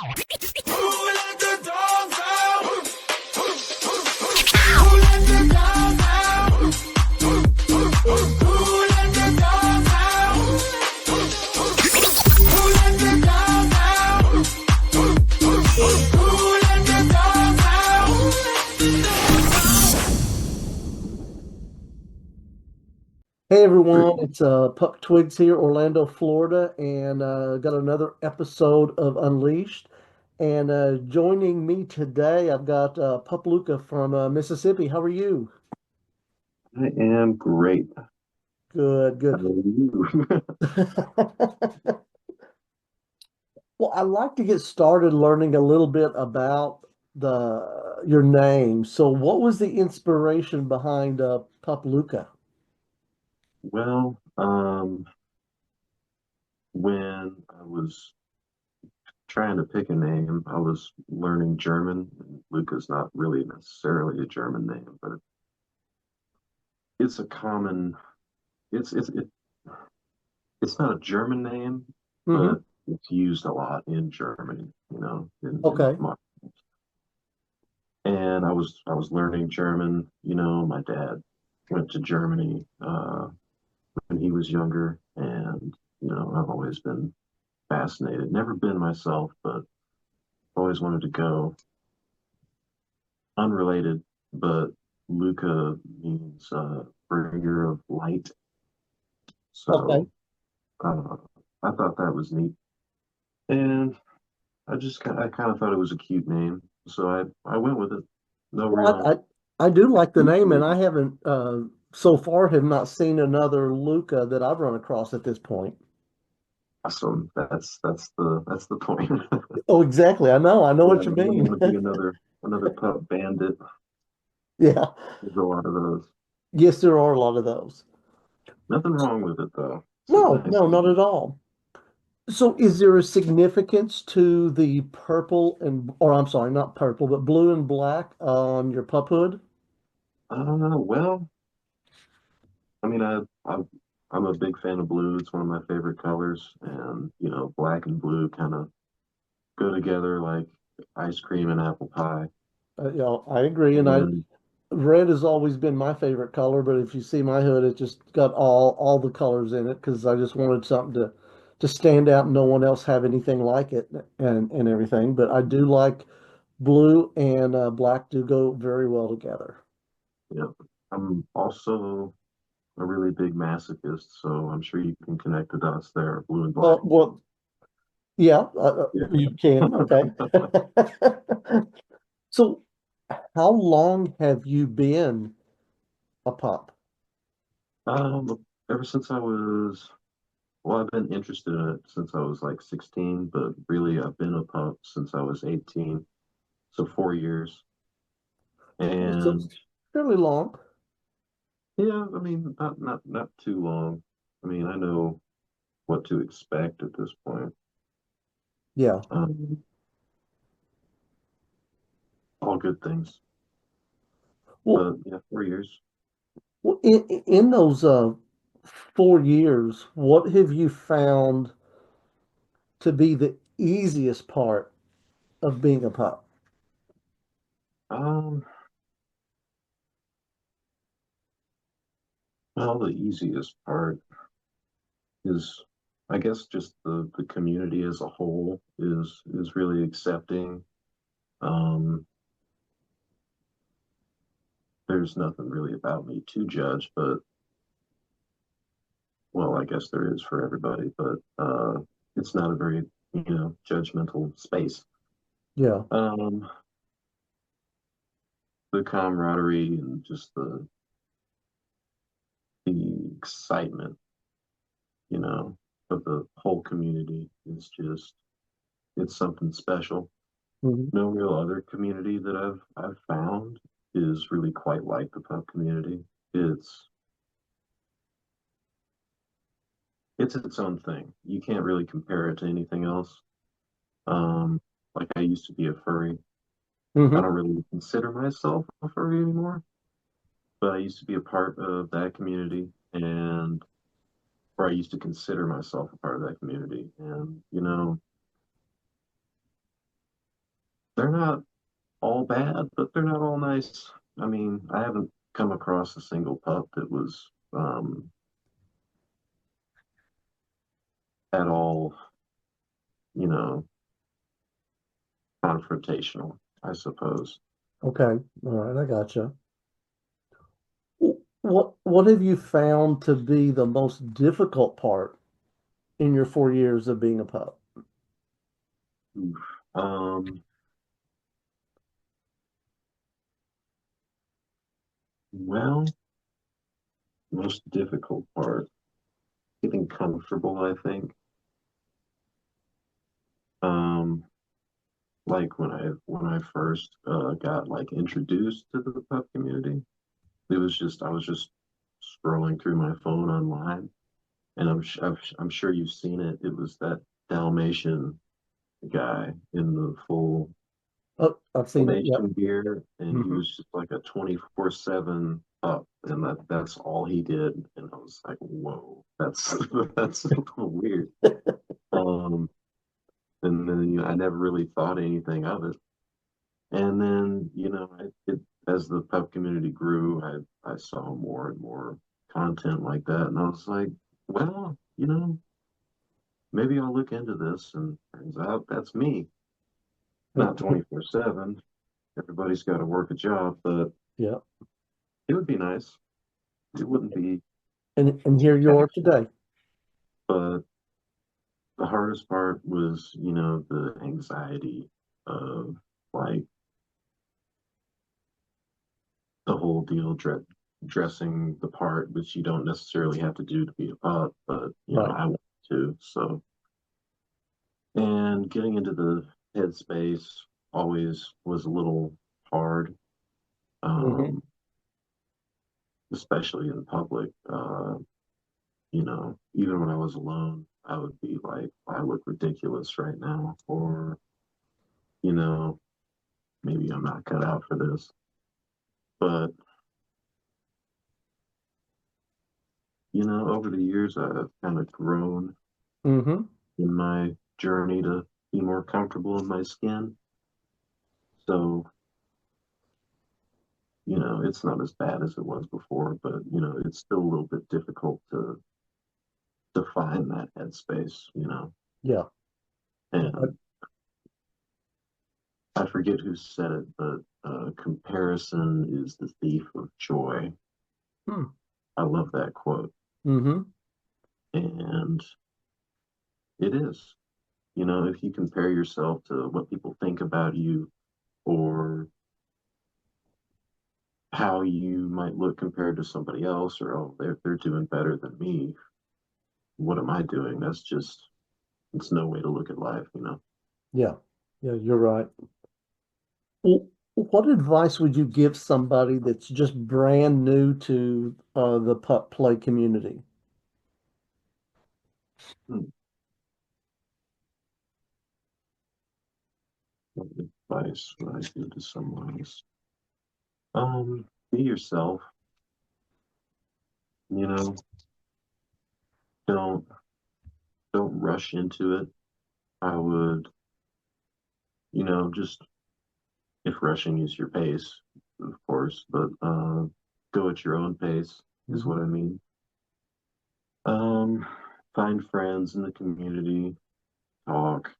let the dogs out? Who let the dogs out? Who let the dogs out? Who let the dogs out? Who let the dogs out? Hey everyone, it's Pup Twigs here, Orlando, Florida, and got another episode of Unleashed. And joining me today, I've got Pup Luka from Mississippi. How are you? I am great. Good, How good. are you? Well, I'd like to get started learning a little bit about your name. So, what was the inspiration behind Pup Luka? Well, when I was trying to pick a name, I was learning German. And Luca's not really necessarily a German name, but it's a common. It's not a German name, Hmm. but it's used a lot in Germany. In Okay. and I was learning German. My dad went to Germany when he was younger, and I've always been fascinated. Never been myself, but always wanted to go. Unrelated, but Luca means bringer of light. Okay. So uh, I thought that was neat, and I kind of thought it was a cute name, so I went with it. No Well, real. I do like the name, and I haven't so far have not seen another Luca that I've run across at this point. Awesome. That's the point. Oh, exactly. I know Yeah, what I you wouldn't mean. want to be another pup bandit. Yeah. There's a lot of those. Yes, there are a lot of those. Nothing wrong with it though. It's a No, nice no, not name. at all. So is there a significance to the purple and, or I'm sorry, not purple, but blue and black on your pup hood? Well, I mean, I'm a big fan of blue. It's one of my favorite colors, and black and blue kind of go together like ice cream and apple pie. I agree. And And red has always been my favorite color, but if you see my hood, it just got all the colors in it because I just wanted something to stand out and no one else have anything like it and everything. But I do like blue and black do go very well together. I'm also a really big masochist, so I'm sure you can connect the dots there, blue and black. Well, yeah, Yeah. you can. Okay. So, how long have you been a pup? Ever since well, I've been interested in it since I was like 16, but really I've been a pup since I was 18, so 4 years. So And fairly long. yeah, I mean, not too long. I mean, I know what to expect at this point. Yeah. Um, all good things. Well, But yeah, 4 years. in those 4 years, what have you found to be the easiest part of being a pup? Um, well, the easiest part is, I guess, just the community as a whole is really accepting. Um, there's nothing really about me to judge, but well, I guess there is for everybody, but it's not a very, judgmental space. Yeah. Um, the camaraderie and just the excitement, you know, of the whole community is just it's something special. Mhm. No real other community that I've found is really quite like the pub community. It's it's its own thing. You can't really compare it to anything else. Like I used to be a furry. I Hmm. don't really consider myself a furry anymore, but I used to be a part of that community and or I used to consider myself a part of that community. And, they're not all bad, but they're not all nice. I mean, I haven't come across a single pup that was at all, you know, confrontational, I suppose. Okay. All right. I gotcha. What have you found to be the most difficult part in your 4 years of being a pup? Oof. Um, well, most difficult part, getting comfortable, I think. Um, like when I first got like introduced to the pup community, it was just I was just scrolling through my phone online, and I'm sure you've seen it. It was that Dalmatian guy in the full Oh, I've seen it. Yep. Dalmatian gear, and he Hmm. was just like a 24/7 pup, and that's all he did. And I was like, whoa, that's that's a little weird. Um, and then I never really thought anything of it. And then, as the pup community grew, I saw more and more content like that, and I was like, well, maybe I'll look into this. And turns out that's me. Not 24/7. Everybody's got to work a job, but Yeah. it would be nice. It wouldn't be And too here you are taxing. today. But the hardest part was, the anxiety of like the whole deal, dressing the part, which you don't necessarily have to do to be a pup, but Right. I want to. So, and getting into the headspace always was a little hard, Hmm. um, especially in public. Even when I was alone, I would be like, I look ridiculous right now, or, you know, maybe I'm not cut out for this. But, over the years, I've kind of grown Hmm. in my journey to be more comfortable in my skin. So, it's not as bad as it was before, but, it's still a little bit difficult to find that headspace. Yeah. And I forget who said it, but comparison is the thief of joy. Hmm. I love that quote. Hmm. And it is. If you compare yourself to what people think about you or how you might look compared to somebody else, or oh, they're doing better than me, what am I doing? It's no way to look at life. Yeah. Yeah, you're right. What advice would you give somebody that's just brand new to the pup play community? Hmm, what advice would I give to someone else? Be yourself, you know, don't don't rush into it. I would, just if rushing is your pace, of course, but go at your own pace is Hmm. what I mean. Um, find friends in the community, talk,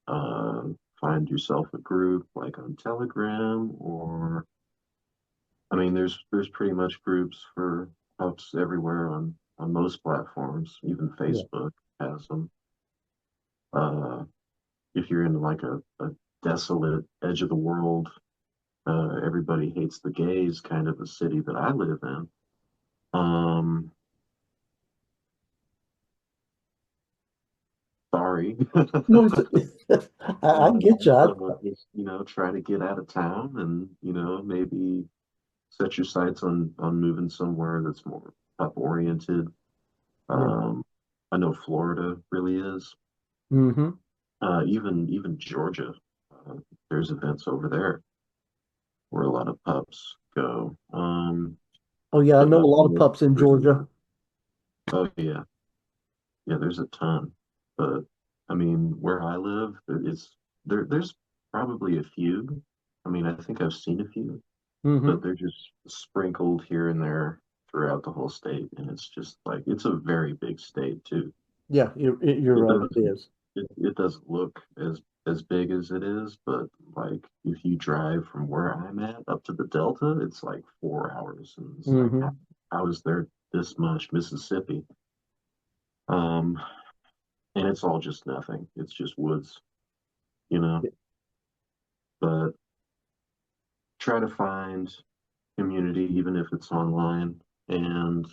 uh, find yourself a group like on Telegram, or I mean, there's pretty much groups for pups everywhere on most platforms. Even Yeah. Facebook has them. Uh, if you're in like a desolate edge of the world, everybody hates the gays kind of a city that I live in. Um, sorry. No, I get you. So just, try to get out of town and, maybe set your sights on moving somewhere that's more pup oriented. Yeah. Um, I know Florida really is. Hmm. Even Georgia, uh, there's events over there where a lot of pups go. Oh, yeah. I But know a lot nothing of pups in really. Georgia. Oh yeah, yeah. There's a ton. But I mean, where I live, there's probably a few. I mean, I think I've seen a few, Hmm. but they're just sprinkled here and there throughout the whole state, and it's just like it's a very big state too. Yeah, you're It right. It doesn't is. it doesn't look as big as it is, but like if you drive from where I'm at up to the Delta, it's like 4 hours, and it's like Hmm. how is there this much Mississippi? Um, and it's all just nothing. It's just woods, you know. But try to find community, even if it's online. And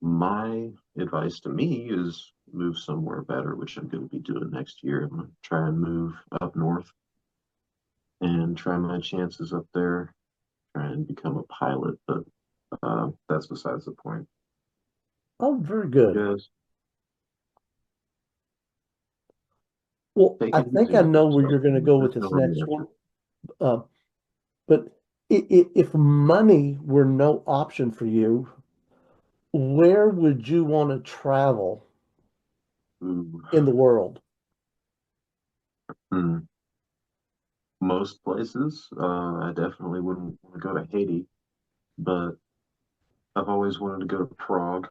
my advice to me is move somewhere better, which I'm going to be doing next year. I'm going to try and move up north and try my chances up there, try and become a pilot. But that's besides the point. Oh, very good. Just Well, take I it think easy I with know where yourself, you're going to man. go with There's no this next reaction. one. Uh, but if money were no option for you, where would you want to travel Ooh. in the world? Hmm. Most places, I definitely wouldn't want to go to Haiti, but I've always wanted to go to Prague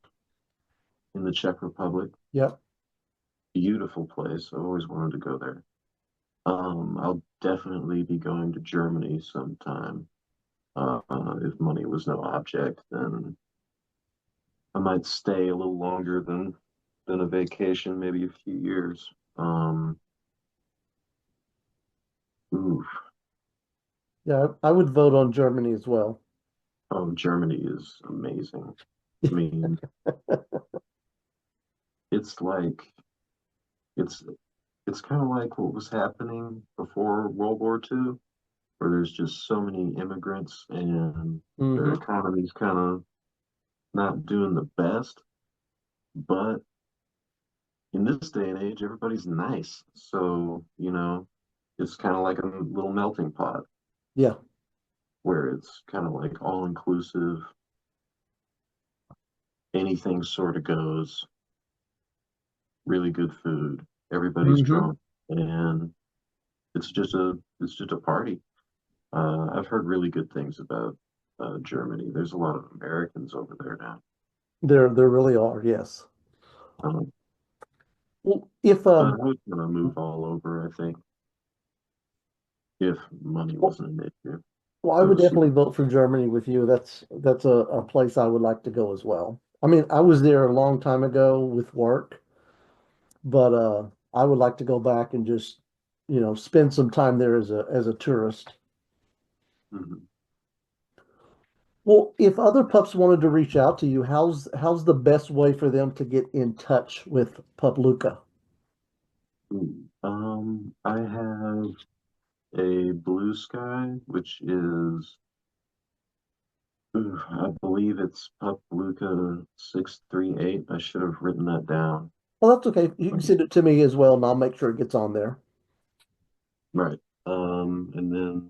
in the Czech Republic. Yep. Beautiful place. I've always wanted to go there. I'll definitely be going to Germany sometime. If money was no object, then I might stay a little longer than a vacation, maybe a few years. Ooh, Yeah, I would vote on Germany as well. oh, Germany is amazing. I mean, it's like it's it's kind of like what was happening before World War II, where there's just so many immigrants and their Hmm. economy's kind of not doing the best. But in this day and age, everybody's nice. So, it's kind of like a little melting pot Yeah. where it's kind of like all inclusive, anything sort of goes, really good food, everybody's Hmm. drunk, and it's just a party. I've heard really good things about Germany. There's a lot of Americans over there now. There really are. Yes. Um, Well, if but I would want to move all over, I think, if money well, wasn't an issue. well, I Go would to see. definitely vote for Germany with you. That's a place I would like to go as well. I mean, I was there a long time ago with work, but I would like to go back and just, spend some time there as a tourist. Mhm. Well, if other pups wanted to reach out to you, how's the best way for them to get in touch with Pup Luka? Ooh. I have a blue sky, which is, I believe it's Pup Luka 638. I should have written that down. Well, that's okay. You can Um, send it to me as well, and I'll make sure it gets on there. right. And then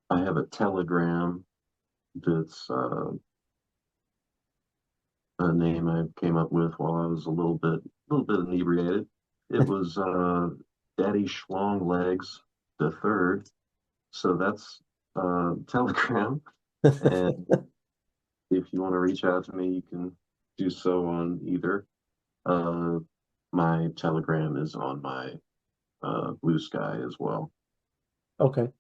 I have a telegram that's a name I came up with while I was a little bit inebriated. It was Daddy Schlong Legs the third. So that's Telegram. And if you want to reach out to me, you can do so on either. Uh, my Telegram is on my Blue Sky as well. Okay.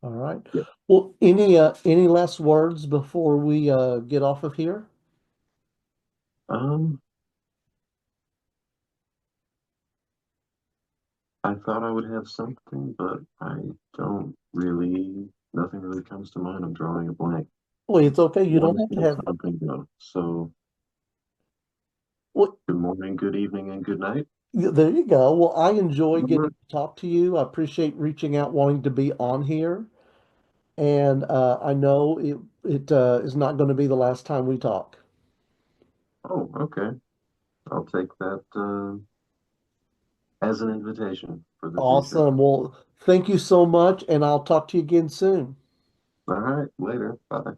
All right. Yeah. Well, any last words before we get off of here? Um, I thought I would have something, but I don't really. Nothing really comes to mind. I'm drawing a blank. Well, it's okay. You don't Want have to to say have. something though. So, Well, good morning, good evening, and good night. there you go. Well, I enjoy getting Remember? to talk to you. I appreciate reaching out, wanting to be on here, and I know it is not going to be the last time we talk. Oh, okay. I'll take that as an invitation for the future. Awesome. Well, thank you so much, and I'll talk to you again soon. All right, later. Bye.